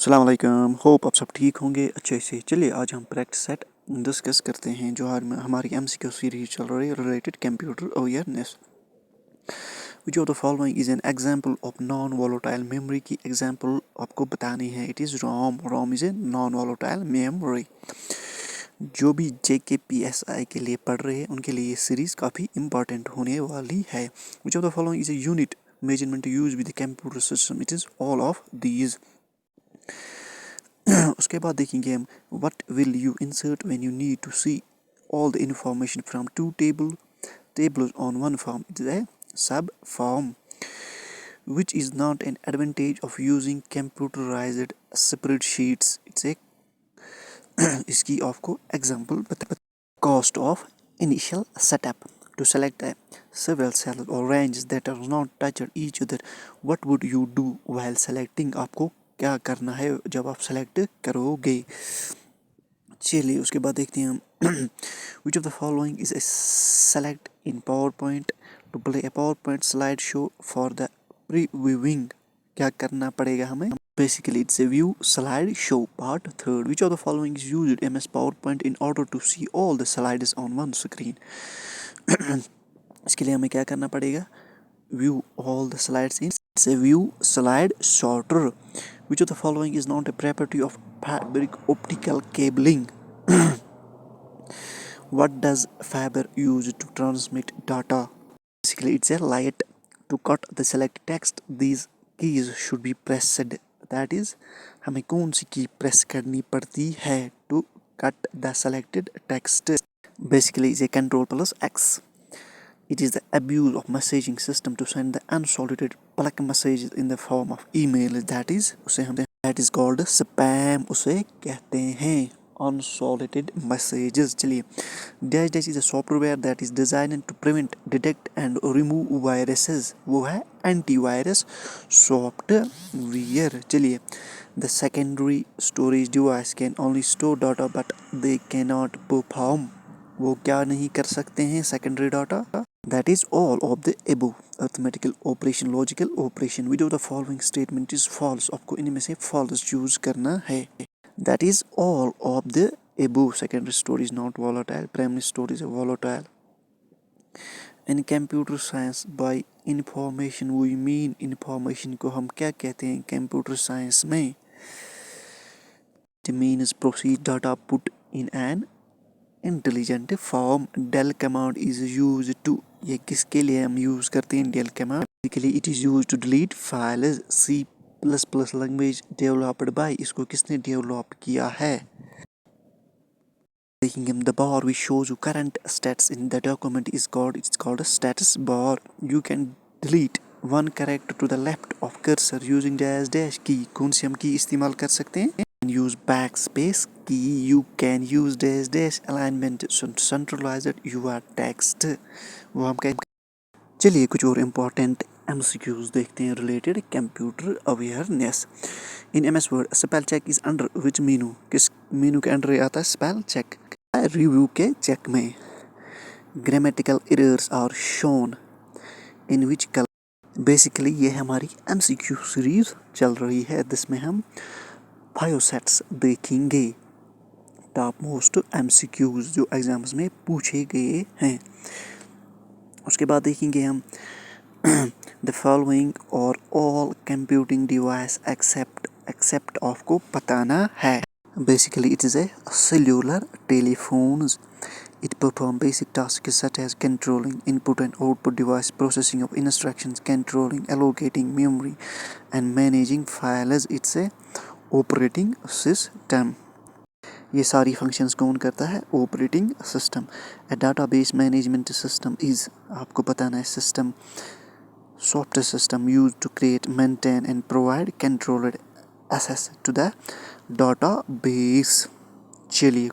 अस्सलाम वालेकुम, होप आप सब ठीक होंगे अच्छे से। चलिए आज हम प्रैक्टिस सेट डिस्कस करते हैं जो हमारी एमसीक्यू सीरीज चल रही है related computer awareness. Which of the following is an example of non volatile memory की एग्जांपल आपको बतानी है। It is ROM is a non volatile memory. जो भी JKPSI के लिए पढ़ रहे हैं उनके लिए ये सीरीज काफ़ी इंपॉर्टेंट होने वाली है। विच of the following is a unit measurement use with the computer system. It is all of these. उसके बाद देखेंगे हम what will you insert when you need to see all the information from two tables on one form. It is a sub form, which is not an advantage of using computerized spreadsheets. It's a इसकी आपको example बता। Cost of initial setup to select a several cells or ranges that are not touched each other. What would you do while selecting? आपको क्या करना है जब आप select करोगे। चलिए उसके बाद देखते हैं हम which of the following is a select in PowerPoint to play a PowerPoint slideshow for the previewing. क्या करना पड़ेगा हमें। Basically it's a view slideshow part 3rd. Which of the following is used MS PowerPoint in order to see all the slides on one screen? इसके लिए हमें क्या करना पड़ेगा। View all the slides in it's a view slide sorter. Which of the following is not a property of fabric optical cabling? What does fiber use to transmit data? Basically it's a light. To cut the select text these keys should be pressed. That is हमें कौन सी की press करनी पड़ती है to cut the selected text? Basically it's a control plus X. It is the abuse of messaging system to send the unsolicited bulk messages in the form of email. That is called spam. उसे कहते हैं unsolicited messages. चलिए Dash is a software that is designed to prevent, detect and remove viruses. वो है antivirus software. चलिए the secondary storage device can only store data but they cannot perform. वो क्या नहीं कर सकते हैं secondary data? That is all of the above. Arithmetical operation, logical operation. Which of the following statement is false? आपको इनमें से false choose करना है. That is all of the above. Secondary storage is not volatile. Primary storage is volatile. In computer science, by information we mean information को हम क्या कहते हैं computer science में? It means proceed data put in an intelligent form. Del command is used to. ये किसके लिए हम यूज करते हैं del command? Basically it is used to delete files. C++ language developed by. इसको किसने डेवलप किया है? Taking the bar which shows you current stats in the document is called a status bar. You can delete one character to the left of cursor using dash key. कौन सी हम की इस्तेमाल कर सकते हैं? Use backspace key. You can use dash alignment to centralize your text. वो हम कहें। चलिए कुछ और इम्पोर्टेंट MCQs देखते हैं related computer awareness. In MS Word spell check is under which menu? किस मीनू के अंडर आता है स्पेल चेक? रिव्यू के चेक में। Grammatical errors are shown in which colour? Basically ये हमारी MCQ सीरीज चल रही है जिसमें हम 5 सेट्स देखेंगे टॉप मोस्ट MCQs जो एग्जाम्स में पूछे गए हैं। उसके बाद देखेंगे हम the following are all computing device except आपको बताना है। Basically it is a cellular telephones. It perform basic tasks such as controlling input and output device, processing of instructions, controlling, allocating memory and managing files. It's a operating system. ये सारी functions कौन करता है? Operating system. A database management system is आपको बताना है system software system use to create maintain and provide controlled access to the database. चलिए